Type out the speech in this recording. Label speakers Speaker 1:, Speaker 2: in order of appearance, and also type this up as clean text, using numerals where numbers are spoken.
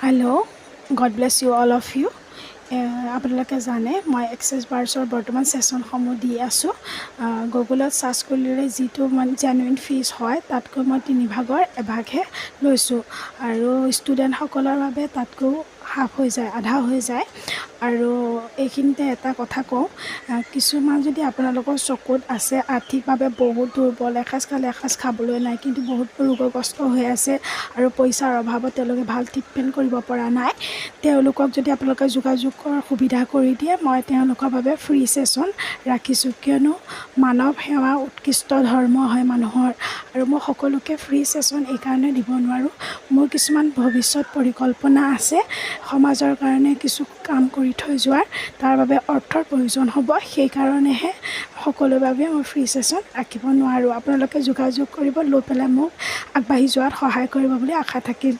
Speaker 1: Hello' God bless you all of you. আপোনালোকে জানে মই এক্সেছ বাৰ্ছৰ বৰ্তমান ছেশ্যনসমূহ দি আছোঁ। গুগলত চাৰ্চ কৰিলে যিটো মানে জেনুইন ফিজ হয় তাতকৈ মই 3 ভাগৰ এভাগহে লৈছোঁ আৰু ষ্টুডেণ্টসকলৰ বাবে তাতকৈও হাফ হৈ যায়, আধা হৈ যায়। আৰু এইখিনিতে এটা কথা কওঁ, কিছুমান যদি আপোনালোকৰ চকুত আছে আৰ্থিকভাৱে বহুত দুৰ্বল, এসাঁজ খালে এসাঁজ খাবলৈ নাই, কিন্তু বহুত ৰোগগ্ৰস্ত হৈ আছে আৰু পইচাৰ অভাৱত তেওঁলোকে ভাল ট্ৰিটমেণ্ট কৰিব পৰা নাই, তেওঁলোকক যদি আপোনালোকে যোগাযোগৰ সুবিধা কৰি দিয়ে, মই তেওঁলোকৰ বাবে ফ্ৰী ছেশ্যন ৰাখিছোঁ। কিয়নো মানৱ সেৱা উৎকৃষ্ট ধৰ্ম হয় মানুহৰ, আৰু মই সকলোকে ফ্ৰী ছেশ্যন এইকাৰণে দিব নোৱাৰোঁ। মোৰ কিছুমান ভৱিষ্যত পৰিকল্পনা আছে, সমাজৰ কাৰণে কিছু কাম কৰি থৈ যোৱাৰ, তাৰ বাবে অৰ্থৰ প্ৰয়োজন হ'ব, সেইকাৰণেহে সকলোৰে বাবে মই ফ্ৰী ছেশ্যন ৰাখিব নোৱাৰোঁ। আপোনালোকে যোগাযোগ কৰিব, লৈ পেলাই মোক আগবাঢ়ি যোৱাত সহায় কৰিব বুলি আশা থাকিল।